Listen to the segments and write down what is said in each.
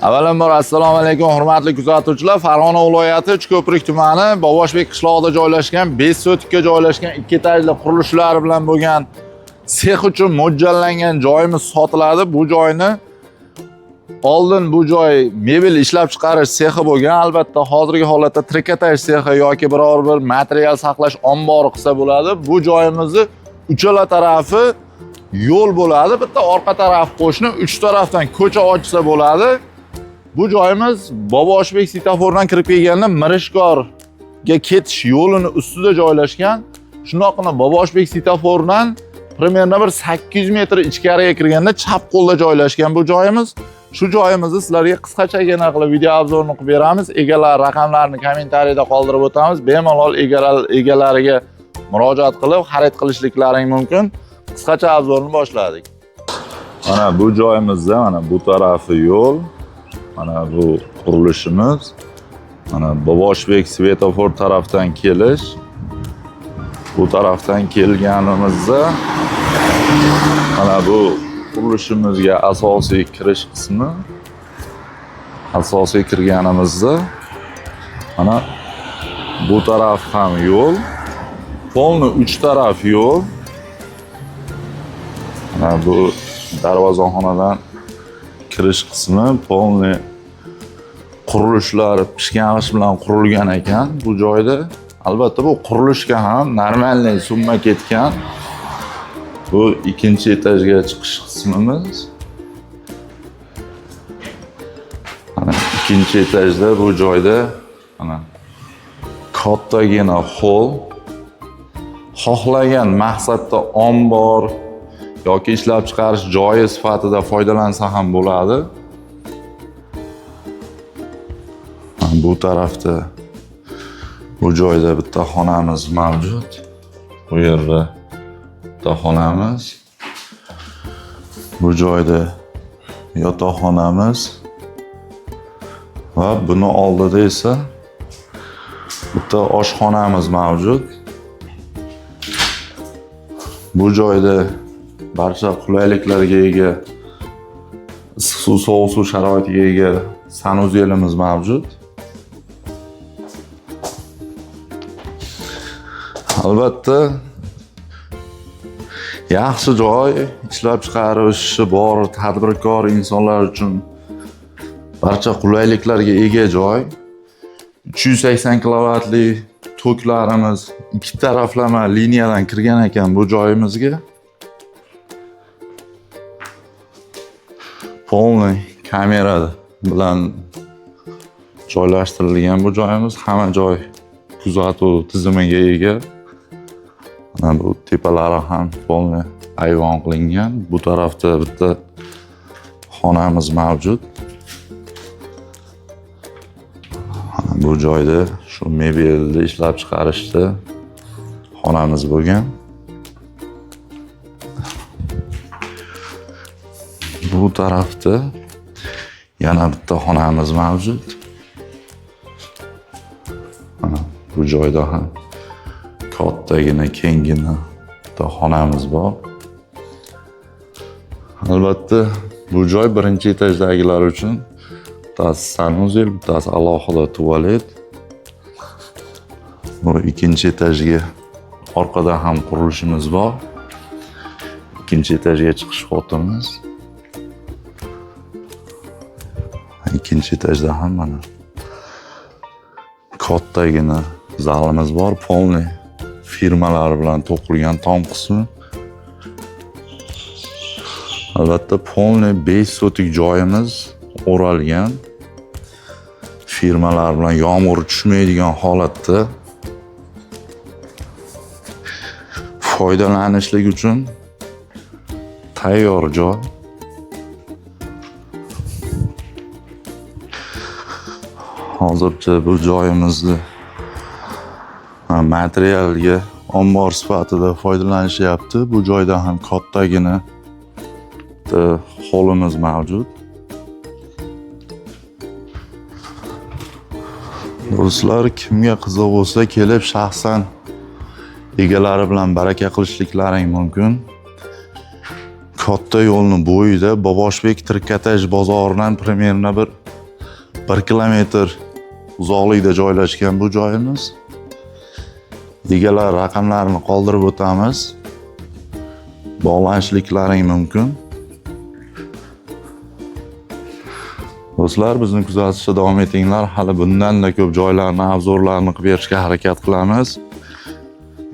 Avvalambor assalomu alaykum hurmatli kuzatuvchilar. Farg'ona viloyati Uchko'prik tumani Boboshbek qishlog'ida joylashgan 5 sotikka joylashgan 2 etajli qurilishlar bilan bo'lgan sex uchun mo'ljallangan joyimiz sotiladi. Bu joyni oldin bu joy mebel ishlab chiqarish sexi bo'lgan. Albatta hozirgi holatda trikotaj sexi yoki biror bir material saqlash ombori qilsa bo'ladi. Bu joyimizni uchala tarafi yo'l bo'ladi. Bitta orqa taraf qo'shni 3 tarafdan ko'cha ochsa bo'ladi. Bu joyimiz Boboshbek svetofordan kirib kelganda Mirishkorga ketish yo'lini ustida joylashgan. Shundoqqina Boboshbek svetofordan примерно bir 800 metr ichkariga kirganda chap qo'lda joylashgan bu joyimiz. Shu joyimizni sizlarga qisqachagina qilib video obzorini qilib beramiz. Egalar raqamlarini kommentariyada qoldirib o'tamiz. Bemalol egalariga murojaat qilib xarid qilishliklaring mumkin. Qisqacha obzorni boshladik. Mana bu joyimizda mana bu tarafi yo'l. Mana bu qurilishimiz. Mana Boboshbek svetofor tarafdan kelish. Bu tarafdan kelganimizda mana bu qurilishimizga asosiy kirish qismi. Asosiy kirganimizda mana bu taraf ham yo'l. Polni 3 taraf yo'l. Mana bu darvozaxonadan kirish qismi polni qurilishlar pishg'anish bilan qurilgan ekan bu joyda. Albatta bu qurilishga ham normalniy summa ketgan. Bu ikkinchi etajga chiqish qismimiz. Mana ikkinchi etajda bu joyda mana kattagina hol. Xohlagan maqsadda ombor yoki ishlab chiqarish joyi sifatida foydalansa ham bo'ladi. Bu tarafda bu joyda bitta xonamiz mavjud. Bu yerda bitta xonamiz. Bu joyda yotoqxonamiz va buni oldida esa bitta oshxonamiz mavjud. Bu joyda barcha qulayliklarga ega, issiq suv, sovuq suv sharoitiga ega sanuzelimiz mavjud. Albatta yaxshi joy, ishlab chiqarishi bor tadbirkor insonlar uchun barcha qulayliklarga ega joy. 380 kilovatli toklarimiz ikki taraflama liniyadan kirgan ekan bu joyimizga. Polni kamera bilan joylashtirilgan bu joyimiz. Hamma joy kuzatuv tizimiga ega. Mana bu tepalari ham polni ayvon qilingan. Bu tarafda bitta xonamiz mavjud. Bu joyda shu mebelni ishlab chiqarishda xonamiz bo'lgan. Bu tarafda yana bitta xonamiz mavjud. Mana bu joyda ham kattagina, kengina bitta xonamiz bor. Albatta bu joy birinchi etajdagilar uchun bittasi sanuzel, bittasi alohida tualet. Bu ikkinchi etajga orqada ham qurilishimiz bor. Ikkinchi etajga chiqish xotimiz. İkinci etajda ham mana kattagina zalimiz bor. Polni firmalar bilan to'qilgan tom qismi. Albatta polni 5 sotik joyimiz o'ralgan. Firmalar bilan yomg'ir tushmaydigan holatda foydalanishlik uchun tayyor joy. Hozircha bu joyimizni materialga ombor sifatida foydalanishyapti. Bu joyda ham kattagina holimiz mavjud. Do'stlar, kimga qiziq bo'lsa kelib shaxsan egalari bilan baraka qilishliklaring mumkin. Katta yo'lning bo'yida Boboshbek trikotaj bozoridan примерно bir 1 kilometr uzoqlikda joylashgan bu joyimiz. Egalar raqamlarini qoldirib o'tamiz. Bog'lanishliklaring mumkin. Do'stlar, bizni kuzatishda davom etinglar. Hali bundan-da ko'p joylarni, obzorlarni qilib berishga harakat qilamiz.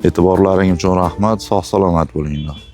E'tiborlaring uchun rahmat. Sog' salomat bo'linglar.